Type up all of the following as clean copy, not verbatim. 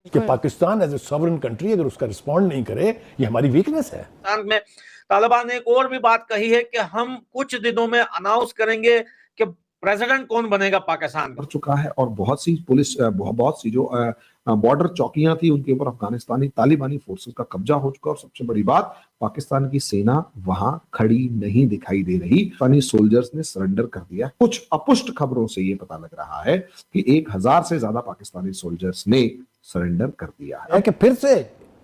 कि Pakistan as a sovereign country अगर उसका रिस्पॉन्ड नहीं करे, ये हमारी वीकनेस है। में तालिबान ने एक और भी बात कही है कि हम कुछ दिनों में अनाउंस करेंगे कि प्रेसिडेंट कौन बनेगा पाकिस्तान कर चुका है और बहुत सी पुलिस बहुत सी जो बॉर्डर चौकियां थी उनके ऊपर अफगानिस्तानी तालिबानी फोर्सेस का कब्जा हो चुका। और सबसे बड़ी बात, पाकिस्तान की सेना वहां खड़ी नहीं दिखाई दे रही। पाकिस्तानी सोल्जर्स ने सरेंडर कर दिया। कुछ अपुष्ट खबरों से ये पता लग रहा है कि 1000 से ज्यादा पाकिस्तानी सोल्जर्स ने सरेंडर कर दिया है। कि फिर से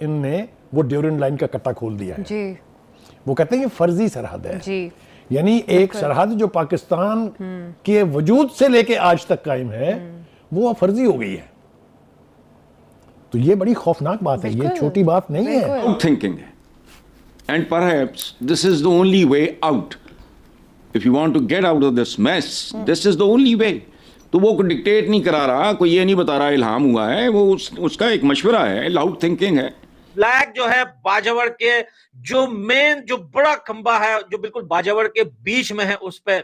इनने वो ड्यूरेंट लाइन का कट्टा खोल दिया है जी। वो कहते हैं कि फर्जी सरहद है जी। यानी एक सरहद जो पाकिस्तान के वजूद से लेके आज तक कायम है, वो फर्जी हो गई है। तो ये बड़ी खौफनाक बात है, ये छोटी बात नहीं है। थिंकिंग है and perhaps this is the only way out. If you want to get out of this mess, this is the only way. तो वो कोई डिक्टेट नहीं करा रहा, कोई ये नहीं बता रहा इल्हाम हुआ है, वो उसका एक मशवरा है, लाउड थिंकिंग है। फ्लैग जो है बाजावर के जो मेन जो बड़ा खंबा है जो बिल्कुल बाजावर के बीच में है, उस पे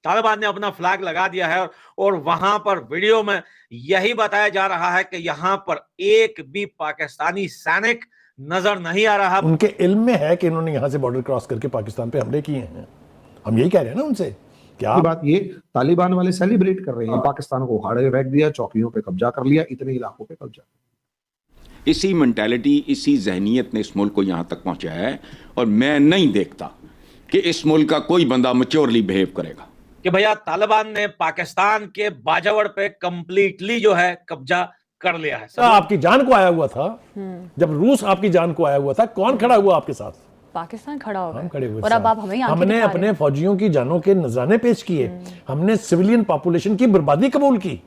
तालिबान ने अपना फ्लैग लगा दिया है। और वहां पर वीडियो में यही बताया जा रहा है कि यहां पर एक भी पाकिस्तानी सैनिक नजर नहीं आ रहा। उनके इल्म में है कि इन्होंने यहां से बॉर्डर क्रॉस करके पाकिस्तान पे हमले किए हैं। हम यही कह रहे हैं ना उनसे। क्या बात ये तालिबान वाले सेलिब्रेट कर रहे हैं, पाकिस्तान को उखाड़े फेंक दिया, चौकियों पे कब्जा कर लिया, इतने इलाकों पे कब्जा। इसी मेंटालिटी, इसी जहनियत ने इस मुल्क को यहां तक पहुंचाया है। और मैं नहीं देखता कि इस मुल्क का कोई बंदा मैच्योरली बिहेव करेगा कि भैया तालिबान ने पाकिस्तान के बाजावर पे कंप्लीटली जो है कब्जा कर लिया है। आपकी जान को आया हुआ था, जब रूस आपकी जान को आया हुआ था, कौन खड़ा हुआ आपके साथ? पाकिस्तान खड़ा हो हम खड़े हुए। और अब आप हमें हमने अपने फौजियों की जानों के नजराने पेश किए, हमने सिविलियन पॉपुलेशन की बर्बादी कबूल की।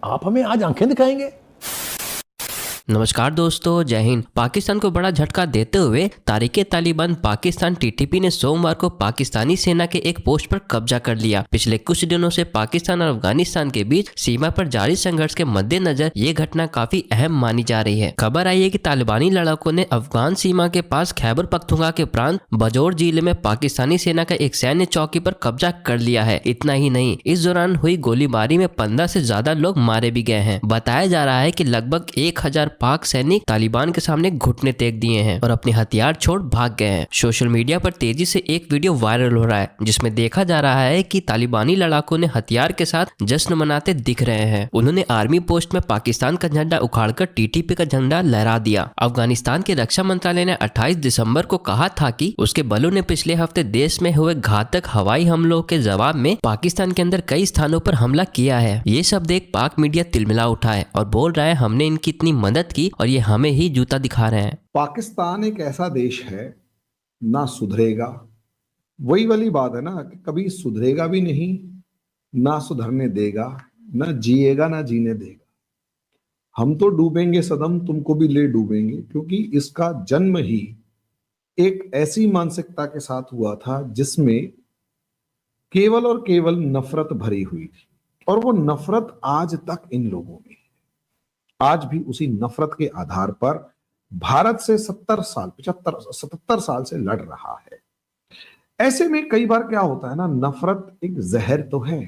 आप हमें आज आंखें दिखाएंगे? नमस्कार दोस्तों, जय हिंद। पाकिस्तान को बड़ा झटका देते हुए तालिबान पाकिस्तान टीटीपी ने सोमवार को पाकिस्तानी सेना के एक पोस्ट पर कब्जा कर लिया। पिछले कुछ दिनों से पाकिस्तान और अफगानिस्तान के बीच सीमा पर जारी संघर्ष के मद्देनजर ये घटना काफी अहम मानी जा रही है। खबर आई है कि तालिबानी लड़ाकों ने अफगान सीमा के पास खैबर पख्तूनख्वा के प्रांत बजौर जिले में पाकिस्तानी सेना का एक सैन्य चौकी पर कब्जा कर लिया है। इतना ही नहीं, इस दौरान हुई गोलीबारी में 15 से ज्यादा लोग मारे भी गए हैं। बताया जा रहा है कि लगभग 1000 पाक सैनिक तालिबान के सामने घुटने टेक दिए हैं और अपने हथियार छोड़ भाग गए हैं। सोशल मीडिया पर तेजी से एक वीडियो वायरल हो रहा है जिसमें देखा जा रहा है कि तालिबानी लड़ाकों ने हथियार के साथ जश्न मनाते दिख रहे हैं। उन्होंने आर्मी पोस्ट में पाकिस्तान का झंडा उखाड़कर टीटीपी का झंडा लहरा दिया। अफगानिस्तान के रक्षा मंत्रालय ने 28 दिसंबर को कहा था कि उसके बलों ने पिछले हफ्ते देश में हुए घातक हवाई हमलों के जवाब में पाकिस्तान के अंदर कई स्थानों पर हमला किया है। ये सब देख पाक मीडिया तिलमिला उठा है और बोल रहा है हमने इनकी इतनी मदद की और ये हमें ही जूता दिखा रहे हैं। पाकिस्तान एक ऐसा देश है, ना सुधरेगा। वही वाली बात है ना कि कभी सुधरेगा भी नहीं, ना सुधरने देगा, ना जिएगा ना जीने देगा। हम तो डूबेंगे सदम, तुमको भी ले डूबेंगे, क्योंकि इसका जन्म ही एक ऐसी मानसिकता के साथ हुआ था जिसमें केवल और केवल नफरत भरी हुई थी। और वो नफरत आज तक इन लोगों में, आज भी उसी नफरत के आधार पर भारत से 77 साल से लड़ रहा है। ऐसे में कई बार क्या होता है ना, नफरत एक जहर तो है।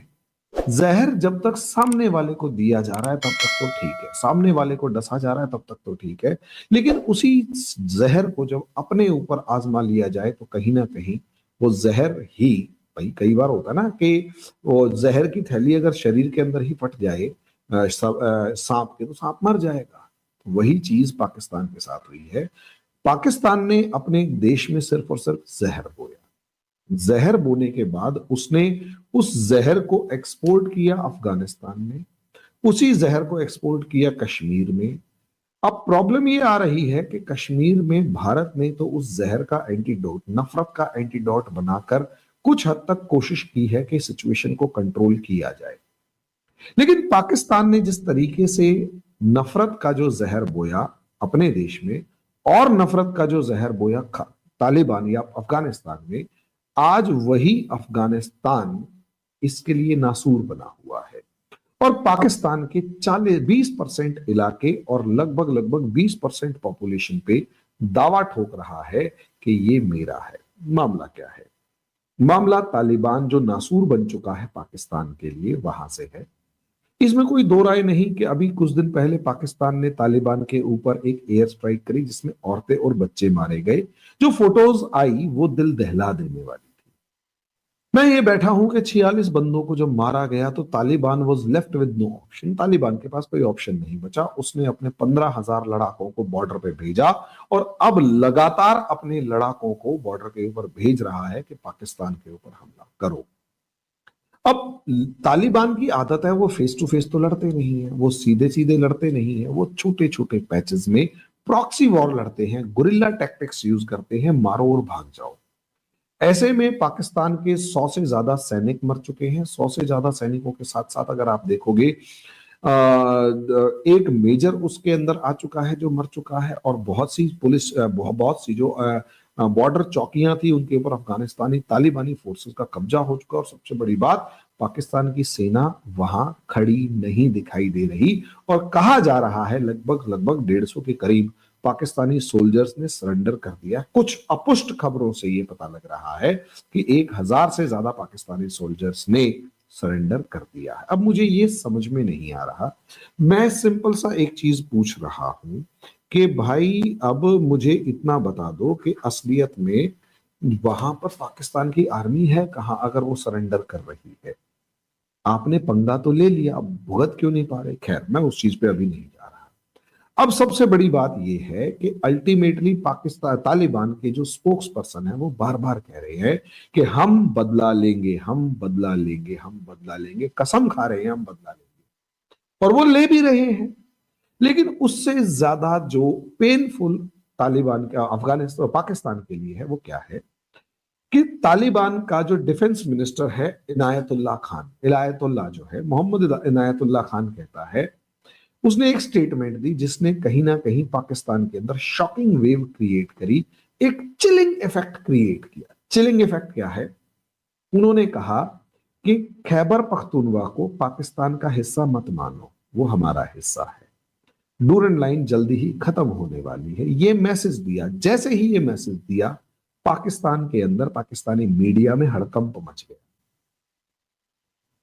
जहर जब तक सामने वाले को दिया जा रहा है तब तक तो ठीक है, सामने वाले को डसा जा रहा है तब तक तो ठीक है। लेकिन उसी जहर को जब अपने ऊपर आजमा लिया जाए तो कहीं ना कहीं वो जहर ही, भाई कई बार होता है ना कि वो जहर की थैली अगर शरीर के अंदर ही फट जाए सांप के, तो सांप मर जाएगा। वही चीज पाकिस्तान के साथ हुई है। पाकिस्तान ने अपने देश में सिर्फ और सिर्फ जहर बोया। जहर बोने के बाद उसने उस जहर को एक्सपोर्ट किया अफगानिस्तान में, उसी जहर को एक्सपोर्ट किया कश्मीर में। अब प्रॉब्लम ये आ रही है कि कश्मीर में भारत ने तो उस जहर का एंटीडोट, नफरत का एंटीडोट बनाकर कुछ हद तक कोशिश की है कि सिचुएशन को कंट्रोल किया जाए। लेकिन पाकिस्तान ने जिस तरीके से नफरत का जो जहर बोया अपने देश में और नफरत का जो जहर बोया तालिबान या अफगानिस्तान में, आज वही अफगानिस्तान इसके लिए नासूर बना हुआ है। और पाकिस्तान के 20% इलाके और लगभग 20% पॉपुलेशन पे दावा ठोक रहा है कि ये मेरा है। मामला क्या है? मामला तालिबान जो नासूर बन चुका है पाकिस्तान के लिए, वहां से है। इसमें कोई दो राय नहीं कि अभी कुछ दिन पहले पाकिस्तान ने तालिबान के ऊपर एक एयर स्ट्राइक करी जिसमें औरतें और बच्चे मारे गए। जो फोटोज आई वो दिल दहला देने वाली थी। मैं ये बैठा हूं कि 46 बंदों को जब मारा गया तो Taliban was left with no option. Taliban के पास कोई ऑप्शन नहीं बचा। उसने अपने 15,000 लड़ाकों को बॉर्डर पे भेजा और अब लगातार अपने लड़ाकों को बॉर्डर के ऊपर भेज रहा है कि पाकिस्तान के ऊपर हमला करो। अब तालिबान की आदत है, वो फेस टू फेस तो लड़ते नहीं है, वो सीधे सीधे लड़ते नहीं है, वो छोटे छोटे पैचेस में प्रॉक्सी वॉर लड़ते हैं, गुरिल्ला टैक्टिक्स यूज करते हैं, मारो और भाग जाओ। ऐसे में पाकिस्तान के 100 से ज्यादा सैनिक मर चुके हैं। 100 से ज्यादा सैनिकों के साथ साथ अगर आप देखोगे एक मेजर उसके अंदर आ चुका है जो मर चुका है, और बहुत सी पुलिस बहुत सी जो बॉर्डर चौकियां थी उनके ऊपर अफगानिस्तानी तालिबानी फोर्सेस का कब्जा हो चुका। और सबसे बड़ी बात, पाकिस्तान की सेना वहां खड़ी नहीं दिखाई दे रही और कहा जा रहा है लगभग 150 के करीब पाकिस्तानी सोल्जर्स ने सरेंडर कर दिया। कुछ अपुष्ट खबरों से यह पता लग रहा है कि 1000 से ज्यादा पाकिस्तानी सोल्जर्स ने सरेंडर कर दिया है। अब मुझे ये समझ में नहीं आ रहा, मैं सिंपल सा एक चीज पूछ रहा हूं कि भाई अब मुझे इतना बता दो कि असलियत में वहां पर पाकिस्तान की आर्मी है कहां अगर वो सरेंडर कर रही है। आपने पंगा तो ले लिया, अब भुगत क्यों नहीं पा रहे? खैर, मैं उस चीज पे अभी नहीं जा रहा। अब सबसे बड़ी बात यह है कि अल्टीमेटली पाकिस्तान तालिबान के जो स्पोक्स पर्सन है वो बार बार कह रहे हैं कि हम बदला लेंगे, हम बदला लेंगे, हम बदला लेंगे, कसम खा रहे हैं हम बदला लेंगे, और वो ले भी रहे हैं। लेकिन उससे ज्यादा जो पेनफुल तालिबान का अफगानिस्तान पाकिस्तान के लिए है वो क्या है कि तालिबान का जो डिफेंस मिनिस्टर है इनायतुल्लाह खान, इनायतुल्लाह जो है मोहम्मद इनायतुल्लाह खान कहता है, उसने एक स्टेटमेंट दी जिसने कहीं ना कहीं पाकिस्तान के अंदर शॉकिंग वेव क्रिएट करी, एक चिलिंग इफेक्ट क्रिएट किया। चिलिंग इफेक्ट क्या है? उन्होंने कहा कि खैबर पख्तूनवा को पाकिस्तान का हिस्सा मत मानो, वो हमारा हिस्सा है, डूरन लाइन जल्दी ही खत्म होने वाली है। ये मैसेज दिया। जैसे ही ये मैसेज दिया, पाकिस्तान के अंदर पाकिस्तानी मीडिया में हड़कंप मच गया।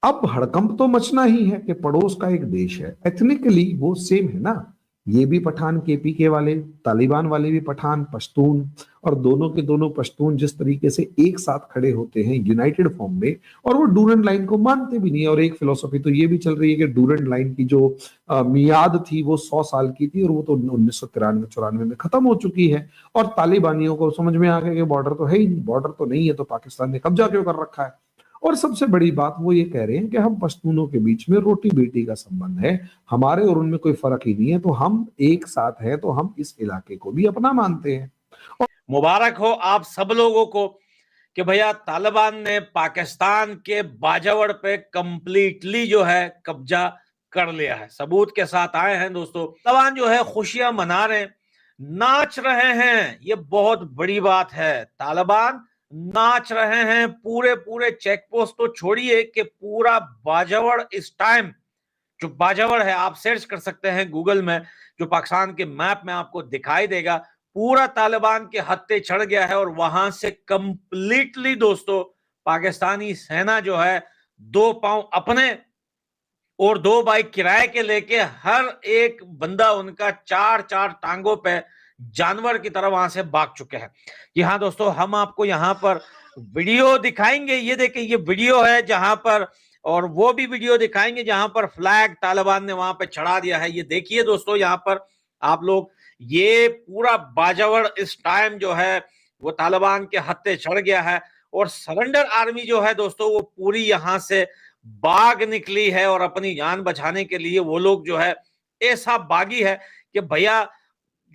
अब हड़कंप तो मचना ही है कि पड़ोस का एक देश है, एथनिकली वो सेम है ना, ये भी पठान, केपीके वाले, तालिबान वाले भी पठान, पश्तून, और दोनों के दोनों पश्तून जिस तरीके से एक साथ खड़े होते हैं यूनाइटेड फॉर्म में, और वो डूरन लाइन को मानते भी नहीं है। और एक फिलोसफी तो ये भी चल रही है कि डूरन लाइन की जो मियाद थी वो 100 साल की थी और वो तो 1993-94 में खत्म हो चुकी है। और तालिबानियों को समझ में आ गया कि बॉर्डर तो है ही नहीं, बॉर्डर तो नहीं है तो पाकिस्तान ने कब्जा क्यों कर रखा है। और सबसे बड़ी बात वो ये कह रहे हैं कि हम पश्तूनों के बीच में रोटी बेटी का संबंध है, हमारे और उनमें कोई फर्क ही नहीं है, तो हम एक साथ हैं, तो हम इस इलाके को भी अपना मानते हैं। मुबारक हो आप सब लोगों को कि भैया तालिबान ने पाकिस्तान के बाजावर पे कंप्लीटली जो है कब्जा कर लिया है। सबूत के साथ आए हैं दोस्तों। तालिबान जो है खुशियां मना रहे हैं, नाच रहे हैं, ये बहुत बड़ी बात है। तालिबान नाच रहे हैं, पूरे पूरे चेक पोस्ट तो छोड़िए कि पूरा बाजावर इस टाइम, जो बाजावर है आप सर्च कर सकते हैं गूगल में, जो पाकिस्तान के मैप में आपको दिखाई देगा, पूरा तालिबान के हत्थे चढ़ गया है। और वहां से कंप्लीटली दोस्तों पाकिस्तानी सेना जो है 2 पांव अपने और 2 बाइक किराए के लेके हर एक बंदा उनका 4-4 टांगों पे जानवर की तरह वहां से भाग चुके हैं। जी हाँ दोस्तों, हम आपको यहाँ पर वीडियो दिखाएंगे। ये देखिए, ये वीडियो है जहां पर, और वो भी वीडियो दिखाएंगे जहां पर फ्लैग तालिबान ने वहां पे चढ़ा दिया है। ये देखिए दोस्तों, यहाँ पर आप लोग, ये पूरा बाजावर इस टाइम जो है वो तालिबान के हत्थे चढ़ गया है। और सरेंडर आर्मी जो है दोस्तों वो पूरी यहां से भाग निकली है, और अपनी जान बचाने के लिए वो लोग जो है ऐसा बागी है कि भैया,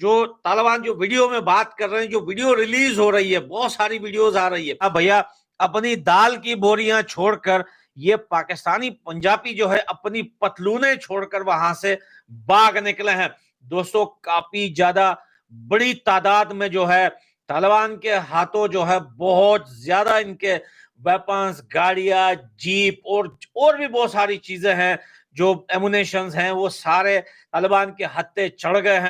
जो तालिबान जो वीडियो में बात कर रहे हैं, जो वीडियो रिलीज हो रही है, बहुत सारी वीडियोस आ रही है, अब भैया अपनी दाल की बोरियां छोड़कर ये पाकिस्तानी पंजाबी जो है अपनी पतलूने छोड़कर वहां से भाग निकले हैं। दोस्तों काफी ज्यादा बड़ी तादाद में जो है तालिबान के हाथों जो है बहुत ज्यादा इनके वेपन्स, गाड़ियां, जीप और भी बहुत सारी चीजें हैं, जो एमुनेशंस हैं, वो सारे तालिबान के हत्थे चढ़ गए हैं।